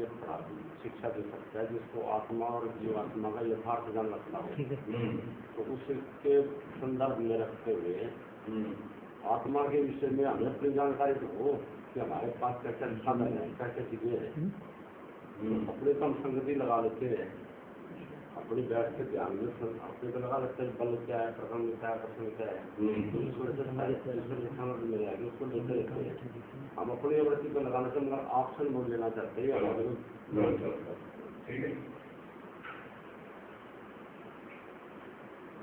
लिए शिक्षा दे सकता है, जिसको आत्मा और जीवात्मा का यथार्थ ज्ञान रखता हो। तो उसके संदर्भ में रखते हुए आत्मा के विषय में हमें अपनी जानकारी तो हो कि हमारे पास कैसे साधन है, कैसे चीजें हैं। अपने तो हम संगति लगा लेते हैं, अपनी बैठ के ध्यान में अपने को लगा लेते हैं बल क्या है, प्रकरण क्या है, प्रश्न क्या है, मिल जाएगी उसको लेते रहते हैं। हम अपनी वृत्ति को लगाने से मगर ऑप्शन मोड लेना चाहते हैं हमारे। ठीक है।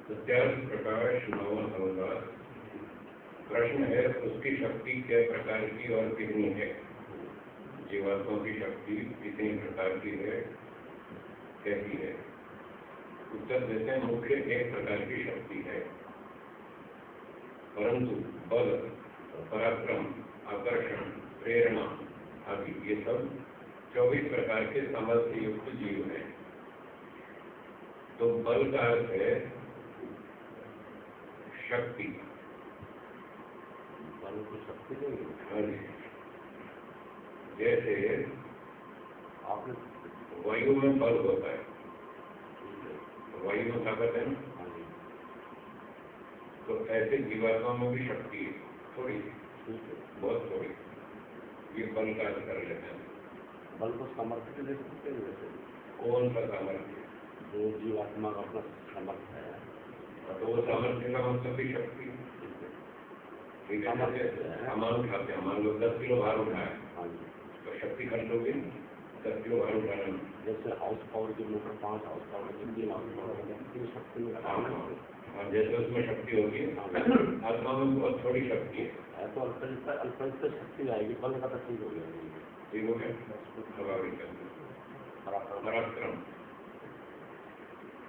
सत्यार्थ प्रकाश नौवां सवाल। प्रश्न है, उसकी शक्ति क्या प्रकार की और कितनी है? जीवात्मा की शक्ति कितनी प्रकार की है, कैसी है? उत्तर देते हैं, मुख्य एक प्रकार की शक्ति है, परंतु बल, पराक्रम, आकर्षण, प्रेरणा आदि ये सब 24 प्रकार के सामर्थ्य युक्त जीव हैं। तो बल का अर्थ है शक्ति। बल की शक्ति नहीं, जैसे आपने वायु में बल होता है, वायु में ताकत है ना, तो ऐसे जीवात्मा में भी शक्ति है, थोड़ी बहुत थोड़ी। ये बल का अर्थ कर लेते हैं। बल को सामर्थ्य दे सकते हैं। वैसे कौन सा सामर्थ्य? जो जीवात्मा का अपना सामर्थ्य है, तो वो सामर्थ्य का मतलब भी शक्ति है। ठीक है, सामान उठाते हैं, मान लो 10 किलो भार उठाया, तो शक्ति खर्च होगी 10 किलो भार उठाने में। जैसे हाउस पावर की मोटर 5 हाउस पावर की 3 हाउस पावर की शक्ति में, और जैसे उसमें शक्ति होगी, आत्मा में बहुत थोड़ी शक्ति है, तो अल्प शक्ति आएगी, बल का तो ठीक हो गया। ठीक हो गया। स्वाभाविक पराक्रम।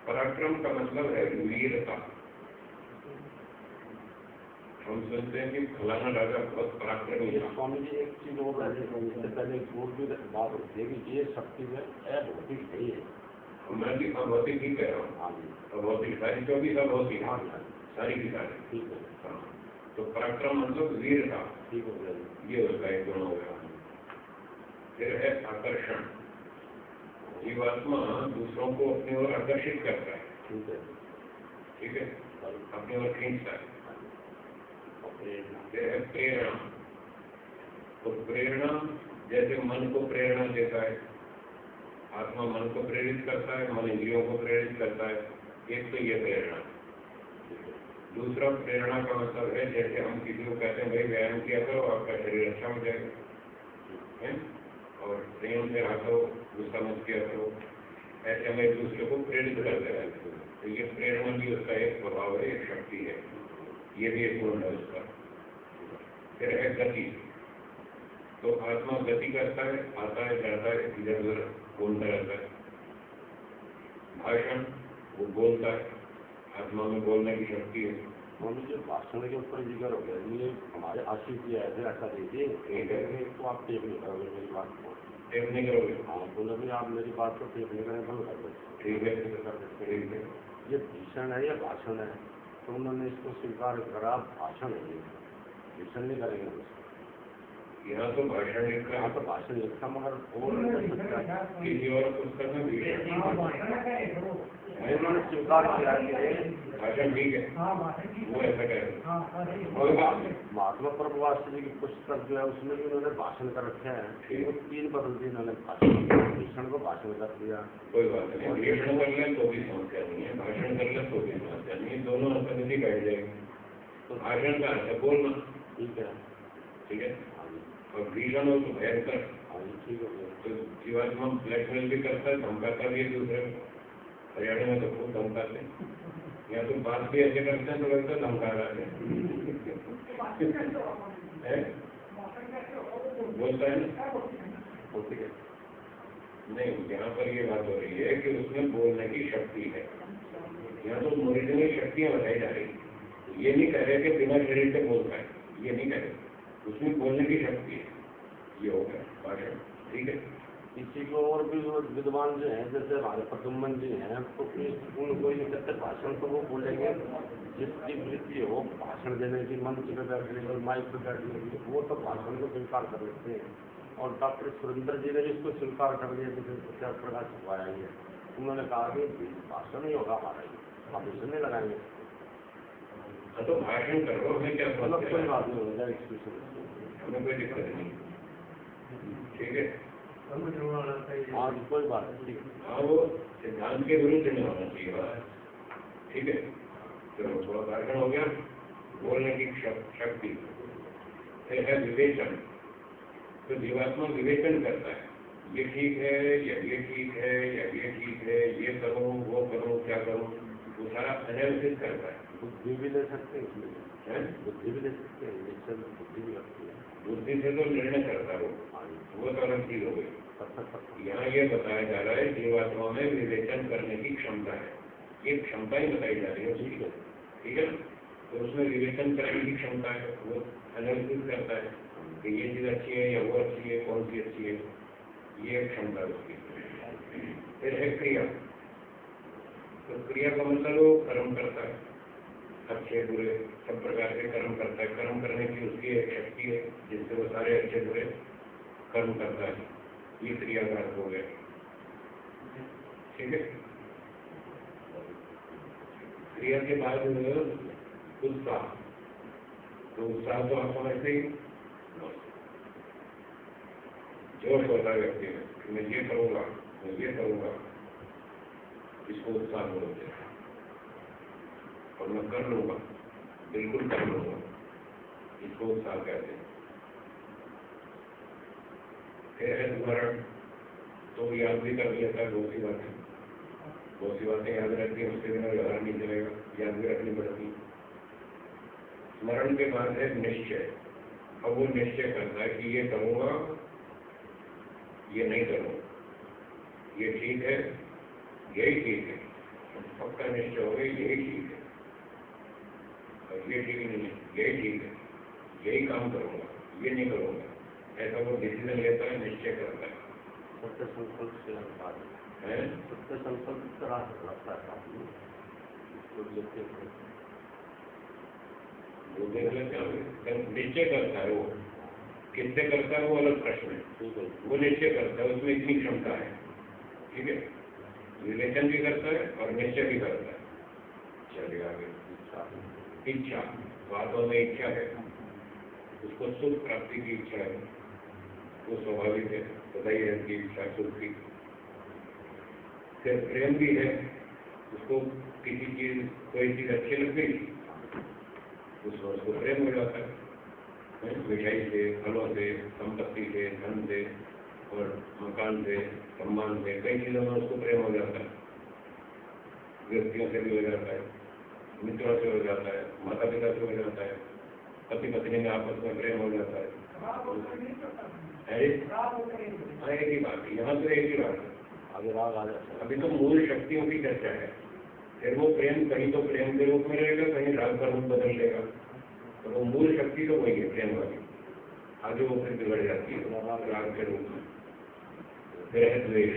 पराक्रम का मतलब है वीरता। हम सोचते हैं कि फलाना राजा बहुत पराक्रमी है। स्वामी जी एक चीज और इससे पहले एक और भी बात होती है कि ये शक्ति में अभौतिक है ही है। मैं भी अभौतिक ही कह रहा हूँ। हाँ जी, अभौतिक सारी 24 अभौतिक है, सारी की सारी। ठीक है। हाँ, तो पराक्रम मतलब वीरता। ठीक हो गया, ये उसका एक गुण हो गया। फिर है आकर्षण। जीवात्मा दूसरों को अपनी ओर आकर्षित करता है। ठीक है, ठीक है, अपनी ओर खींचता है। फिर है प्रेरणा। तो प्रेरणा जैसे मन को प्रेरणा देता है, आत्मा मन को प्रेरित करता है, मन इंद्रियों को प्रेरित करता है। एक तो ये प्रेरणा। दूसरा प्रेरणा का मतलब है जैसे हम किसी को कहते हैं भाई व्यायाम किया करो, आपका शरीर अच्छा हो जाएगा, और संयम से रहा करो, गुस्सा मत किया करो, ऐसे हम एक दूसरे को प्रेरित करते रहते हैं। तो ये प्रेरणा भी उसका एक प्रभाव है, एक शक्ति है, ये भी एक गुण है उसका। फिर है गति। तो आत्मा गति करता है, आता है, जाता है, इधर उधर बोलता रहता है। भाषण, वो बोलता है, आत्मा में बोलने की शक्ति है। मुझे भाषण के ऊपर जिक्र हो गया, ये हमारे आशीष जी आए थे, ऐसा दीजिए तो आप टेप नहीं करोगे मेरी बात को। टेप नहीं करोगे? हाँ, बोले भी आप मेरी बात को टेप नहीं करें, बंद कर देते। ठीक है, कर देते। ठीक है, ये भीषण है या भाषण है? तो उन्होंने इसको स्वीकार करा, भाषण है, भीषण नहीं करेंगे। यहाँ तो भाषण लिखा, यहाँ तो भाषण लिखा, मगर किसी और पुस्तक में उन्होंने स्वीकार किया भाषण ठीक है, वो ऐसा कह रहे। महात्मा प्रभुवास जी की पुस्तक जो है उसमें भी उन्होंने भाषण कर रखे हैं, वो 3 बदल दी उन्होंने, भीषण को भाषण कर दिया। कोई बात नहीं, भीषण कर ले तो भी समस्या नहीं है, भाषण कर ले तो भी समस्या नहीं है, दोनों असंगति बैठ जाएगी। तो भाषण का अर्थ बोलना, ठीक है, ठीक है, और भीषण हो तो भयंकर। ठीक है, तो जीवात्मा ब्लैकमेल भी करता है, धमकाता भी है दूसरे को। हरियाणा में तो खूब धमकाते हैं, या तो बात भी ऐसे करते हैं तो लगता है धमका रहे हैं। बोलता है नहीं, यहाँ पर ये बात हो रही है कि उसमें बोलने की शक्ति है। यहाँ तो ओरिजिनल शक्तियाँ बताई जा रही, ये नहीं कह रहे कि बिना शरीर से बोलता है, ये नहीं कह रहे, उसमें बोलने की शक्ति है। ये हो गया भाषण, ठीक है। इसी को और भी विद्वान जो हैं, जैसे हमारे प्रदुम्न जी हैं, तो उनको ये कहते भाषण तो वो बोलेंगे जिसकी वृत्ति हो भाषण देने की, मंच पे बैठने की, माइक पे बैठने की, वो तो भाषण को स्वीकार कर लेते हैं। और डॉक्टर सुरेंद्र जी ने इसको स्वीकार कर दिया, प्रचार प्रकाश छपवाया ही है। उन्होंने कहा कि भाषण नहीं होगा हमारा, आप इसमें लगाएंगे तो भाषण करो, हमें क्या मतलब कोई बात नहीं हो जाए, हमें कोई दिक्कत नहीं, ठीक है। हाँ जी कोई बात नहीं, ठीक है। हाँ वो सिद्धांत के विरुद्ध नहीं होना चाहिए बात, ठीक है। चलो थोड़ा भाषण हो गया, बोलने की शक्ति है विवेचन। तो जीवात्मा विवेचन करता है, ये ठीक है या ये ठीक है या ये ठीक है, ये करूँ वो करूँ क्या करूँ, वो सारा एनालिसिस करता है। बुद्धि भी ले सकते हैं, बुद्धि भी ले सकते हैं, निश्चय बुद्धि भी लगती है। बुद्धि से तो निर्णय करता है वो तो अलग चीज हो गई। यहाँ ये बताया जा रहा है जीवात्मा में विवेचन करने की क्षमता है, ये क्षमता ही बताई जा रही है उसकी, ठीक है। तो उसमें विवेचन करने की क्षमता है, वो एनालिसिस करता है कि ये चीज अच्छी है या वो अच्छी है, कौन सी अच्छी है, ये क्षमता उसकी। फिर है क्रिया, तो क्रिया का मतलब वो कर्म करता है, अच्छे बुरे सब प्रकार के कर्म करता है। कर्म करने की उसकी एक शक्ति है जिससे वो सारे अच्छे बुरे कर्म करता है, ये क्रिया का अर्थ हो गया, ठीक है। क्रिया के बाद उत्साह, तो उत्साह तो आप समझते ही, जोश होता है व्यक्ति में कि मैं ये करूंगा, मैं ये करूंगा, इसको उत्साह बोलते हैं। और मैं कर लूंगा, बिल्कुल कर लूंगा, इसको उत्साह कहते हैं। फिर है स्मरण, तो याद भी कर लेता है, बहुत सी बातें याद रहती है, उसके बिना व्यवहार नहीं चलेगा, याद भी रखनी पड़ती है। स्मरण के बाद है निश्चय, अब वो निश्चय करता है कि ये करूंगा, ये नहीं करूंगा, ये ठीक है, यही ठीक है, पक्का निश्चय हो गया यही ठीक है, और ये ठीक नहीं है, यही ठीक है, यही काम करूंगा, ये नहीं करूंगा, ऐसा वो डिसीजन लेता है, निश्चय करता है। सत्य संकल्प से है सत्य संकल्प लगता है, इसको लेते हैं वो देख लेते हैं, निश्चय करता है। वो किससे करता है वो अलग प्रश्न है, वो निश्चय करता है, उसमें इतनी क्षमता है, ठीक है। विवेचन भी करता है और निश्चय भी करता है। चलिए आगे, इच्छा, बातों में इच्छा है, उसको सुख प्राप्ति की इच्छा है, वो स्वाभाविक है, बताइए रहती इच्छा सुख की। फिर प्रेम भी है, उसको किसी चीज कोई चीज अच्छी लग गई, उसको प्रेम हो जाता है, मिठाई से, फलों से, संपत्ति से, धन से और मकान से, सम्मान से, कई चीजों में उसको प्रेम हो जाता है। व्यक्तियों से भी हो जाता है, मित्रों से हो जाता है, माता पिता से हो जाता है, पति पत्नी में आपस में प्रेम हो जाता है। एक ही बात है, यहाँ तो एक ही बात है, आगे राग आ जाता है। अभी तो मूल शक्तियों की चर्चा है। फिर वो प्रेम कहीं तो प्रेम के रूप में रहेगा, कहीं राग का रूप बदल लेगा, तो वो मूल शक्ति तो वही है प्रेम वाली, आगे वो फिर बिगड़ जाती है राग के रूप में। फिर है द्वेष,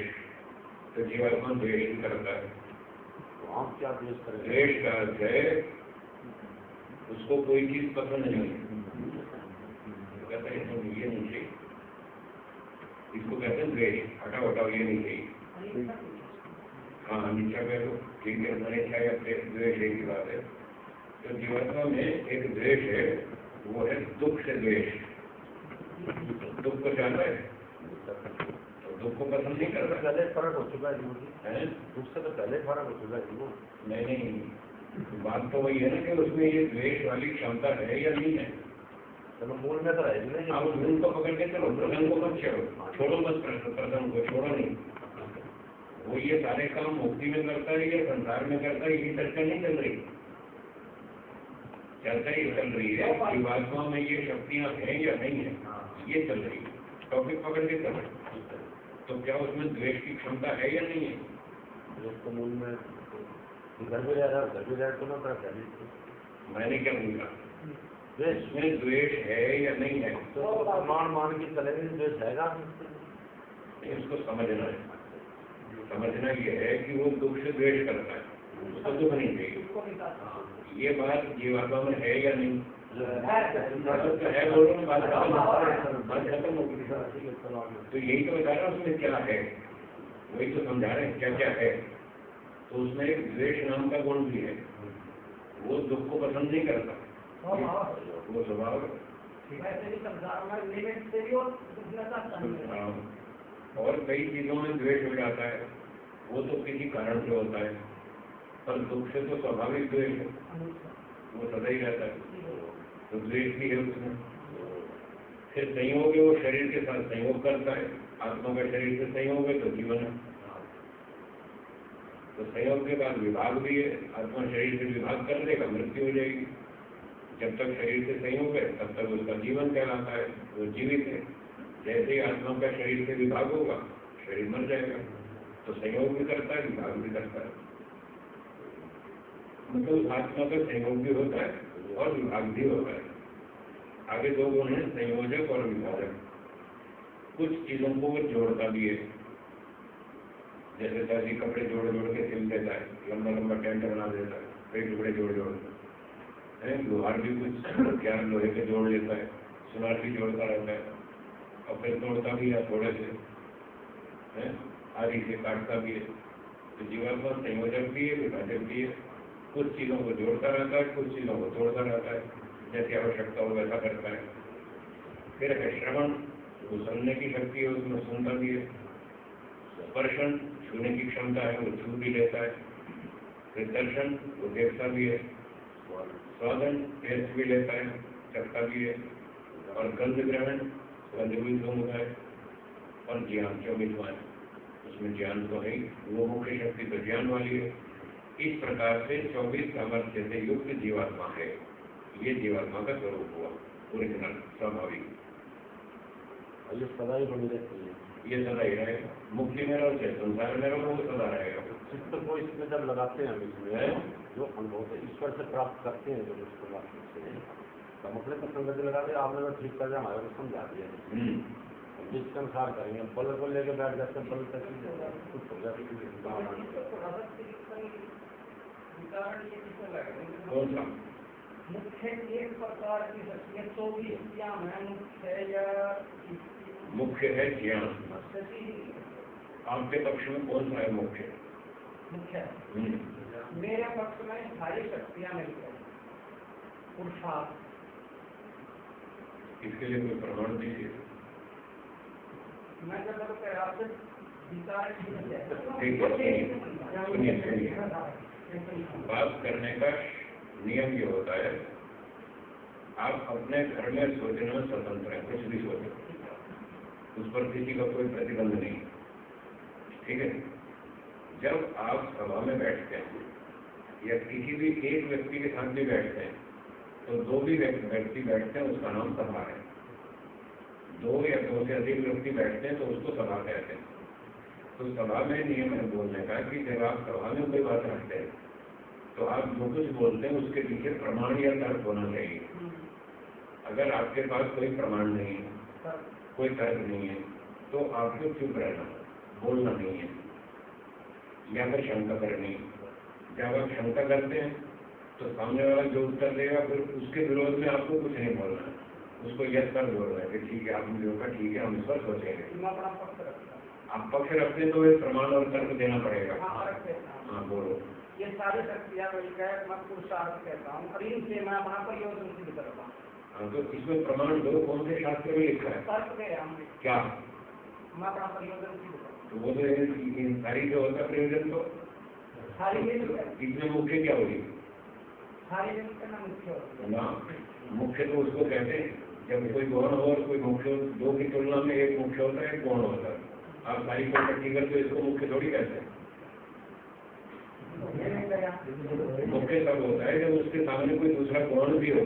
तो जीवात्मा द्वेष ही करता है। तो आप क्या द्वेष करें? द्वेष का अर्थ है उसको कोई चीज पसंद नहीं है, तो कहता है ये नहीं चाहिए, इसको कहते हैं द्वेष, हटाओ हटाओ ये नहीं चाहिए। हाँ अनिच्छा कह लो, ठीक है, अनिच्छा या द्वेष एक ही बात है। तो जीवात्मा में एक द्वेष है, वो है दुख से द्वेष। दुख को चाहता है, तो दुख को पसंद नहीं करता। पहले फर्क हो चुका है, दुख से तो पहले फर्क हो चुका है। नहीं, बात तो वही है ना कि उसमें ये द्वेष वाली क्षमता है या नहीं है। चलो मूल में तो है, आप मूल को पकड़ के चलो, प्रसंग को मत छोड़ो मत, प्रसंग को छोड़ो नहीं। वो ये सारे काम मुक्ति में करता है या संसार में करता है, ये चर्चा नहीं चल रही। चर्चा ये चल रही है जीवात्मा में ये शक्तियां हैं या नहीं है, ये चल रही है, टॉपिक पकड़ के चल रही। तो क्या उसमें द्वेष की क्षमता है या नहीं है? तो मूल में घर भी रह रहा तो ना तरह मैंने क्या बोला, इसमें द्वेष है या नहीं है? तो मान के चलेंगे द्वेष है, इसको समझना है। समझना ये है कि वो दुख से द्वेष करता है, उसको दुख नहीं चाहिए। ये बात जीवात्मा में है या नहीं? है बोल रहा हूँ, बात खत्म हो गई। तो यही तो बता रहा हूँ उसमें क्या है, वही तो समझा रहे हैं क्या क्या है। तो उसमें एक द्वेष नाम का गुण भी है, वो दुख को पसंद नहीं करता, वो स्वभाव है। और कई चीजों में द्वेष हो जाता है, वो तो किसी कारण से होता है, पर दुख से तो स्वाभाविक द्वेष है, वो सदा ही रहता है, तो द्वेष भी है उसमें। फिर संयोग है, वो शरीर के साथ संयोग करता है, आत्मा का शरीर से संयोग है तो जीवन है, तो संयोग के बाद विभाग भी है, आत्मा शरीर से विभाग कर देगा, मृत्यु हो जाएगी। जब तक शरीर से संयोग है तब तक उसका जीवन कहलाता है, वो जीवित है। जैसे ही आत्मा का शरीर से विभाग होगा, शरीर मर जाएगा, तो संयोग भी करता है, विभाग भी करता है। मतलब आत्मा का संयोग भी होता है और विभाग भी होता है। आगे दो गुण है, संयोजक और विभाजक। कुछ चीजों को वो जोड़ता भी है, जैसे दर्जी कपड़े जोड़ जोड़ के सिल देता है, लंबा लंबा टेंट बना देता है, कई टुकड़े जोड़ जोड़ है। लोहार भी कुछ क्या लोहे के जोड़ लेता है, सुनार भी जोड़ता रहता है, और फिर तोड़ता भी है थोड़े से, आदि से काटता भी है। तो जीवात्मा संयोजक भी है, विभाजक भी है, कुछ चीजों को जोड़ता रहता है, कुछ चीजों को तोड़ता रहता है, जैसी आवश्यकता हो वैसा करता है। फिर है श्रवण, वो सुनने की शक्ति है, उसमें सुनता भी है। स्पर्शन, छूने की क्षमता है, वो छू भी लेता है। फिर दर्शन, वो देखता भी है। स्वादन, टेस्ट भी लेता है, चखता भी है। और गंध ग्रहण, गंध भी सूंघता है। और ज्ञान 24वां है, उसमें ज्ञान तो है, वो मुख्य शक्ति तो ज्ञान वाली है। इस प्रकार से 24 सामर्थ्य से युक्त जीवात्मा है। ये जीवात्मा का स्वरूप हुआ, ओरिजिनल, स्वाभाविक। ये सदा ही बनी रहती है, ये सदा ही रहेगा। मुक्ति में रहो चाहे संसार में रहो, वो सदा रहेगा। चित्त को इसमें जब लगाते हैं, इसमें जो अनुभव है ईश्वर से प्राप्त करते हैं, जब उसको वास्तव से तब अपने को संगत लगा दे। आपने तो ठीक कर हमारे को समझा दिया, जिसके अनुसार करेंगे। पल को लेकर बैठ जाते हैं, पल तक कुछ हो जाती है। मुख्य एक प्रकार की शक्तियाँ 24 मुख्य है ज्ञान। आपके पक्ष में कौन सा है मुख्य? मुख्य मेरे पक्ष में सारी शक्तियाँ मिलकर पुरुषार्थ। इसके लिए कोई प्रमाण दीजिए। मैं जब आपसे विचार बात करने का नियम ये होता है, आप अपने घर में सोचने में स्वतंत्र है, कुछ भी सोचो, उस पर किसी का कोई प्रतिबंध नहीं, ठीक है। जब आप सभा में बैठते हैं या किसी भी एक व्यक्ति के साथ भी बैठते हैं, तो दो भी व्यक्ति बैठते हैं, उसका नाम सभा है। दो या दो से अधिक व्यक्ति बैठते हैं तो उसको सभा कहते हैं। तो सभा में नियम है बोलने का कि जब आप सभा में कोई बात रखते हैं तो आप जो कुछ बोलते हैं उसके पीछे प्रमाण या तर्क होना चाहिए। अगर आपके पास कोई प्रमाण नहीं है, कोई तर्क नहीं है, तो आपको चुप रहना, बोलना नहीं है, या फिर शंका करनी। जब आप शंका करते हैं तो सामने वाला जो उत्तर देगा, फिर उसके विरोध में आपको कुछ नहीं बोलना है, उसको यस कर बोलना है कि ठीक है, आपने जो कहा ठीक है, हम इस पर सोचेंगे। आप पक्ष रखते हैं तो एक प्रमाण और तर्क देना पड़ेगा। हाँ बोलो। ये सारी शक्तियाँ मिलकर मैं पुरुषार्थ कहता हूँ, और इनसे मैं अपना प्रयोजन सिद्ध करता हूँ। हाँ, तो इसमें प्रमाण दो, कौन से शास्त्र में लिखा है? तर्क दे हमने क्या? मैं अपना प्रयोजन सिद्ध करता हूँ। तो वो तो सारी जो होता प्रयोजन, तो सारी इसमें मुख्य क्या होगी? सारी ना मुख्य होती ना, मुख्य तो उसको कहते हैं जब कोई गौण हो और कोई मुख्य हो, दो की तुलना में एक मुख्य होता है, एक गौण होता है। आप सारी को इकट्ठी करते इसको मुख्य थोड़ी कहते हैं। मुख्य तब होता है जब उसके सामने कोई दूसरा गौण भी हो।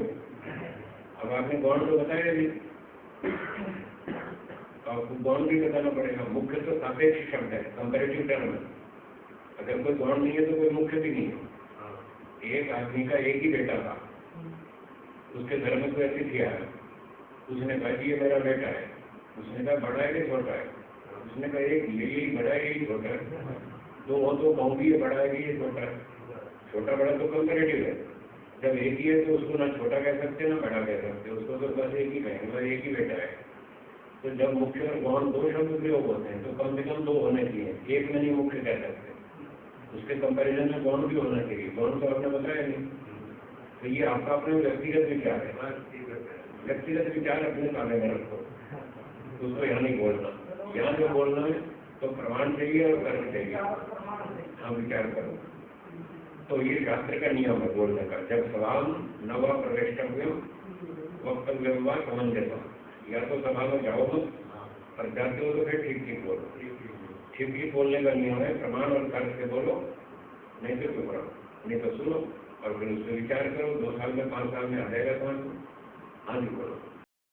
अब आपने गौण तो बताया नहीं, तो आपको गौण भी बताना पड़ेगा। मुख्य तो सापेक्ष शब्द है, कंपैरेटिव टर्म है। अगर कोई गौण नहीं है तो कोई मुख्य भी नहीं है। एक आदमी का एक ही बेटा था, उसके घर में कोई अतिथि आया, उसने कहा ये मेरा बेटा है। उसने कहा बड़ा है कि छोटा है? उसने कहा एक यही बड़ा है, यही छोटा है। दो हो तो कहूँगी ये बड़ा है कि ये छोटा है। छोटा बड़ा तो कंपैरेटिव है, जब एक ही है तो उसको ना छोटा कह सकते ना बड़ा कह सकते, उसको तो बस एक ही कहेंगे, एक ही बेटा है। तो जब मुख्य और गौण दो शब्द प्रयोग होते हैं तो कम से कम दो होने चाहिए, एक में नहीं मुख्य कह सकते, उसके कंपैरिजन में गौण भी होना चाहिए। गौण तो आपने बताया नहीं, तो ये आपका अपने व्यक्तिगत विचार है, व्यक्तिगत विचार अपने ताले में रखो, उसको यहाँ नहीं बोलना। यहाँ जो बोलना है तो प्रमाण चाहिए और तर्क चाहिए, हाँ विचार करो। तो ये शास्त्र का नियम है बोलने का। जब सवाल नवा प्रवेशव्य वक्तव्य व समंजस, या तो सभा में जाओ मत और जाते हो तो फिर ठीक ठीक बोलो। ठीक ठीक बोलने का नियम है, प्रमाण और तर्क से बोलो, नहीं तो चुप रहो, नहीं तो सुनो और फिर उस पर विचार करो। 2 साल में 5 साल में आ जाएगा समझ, हाँ जी बोलो।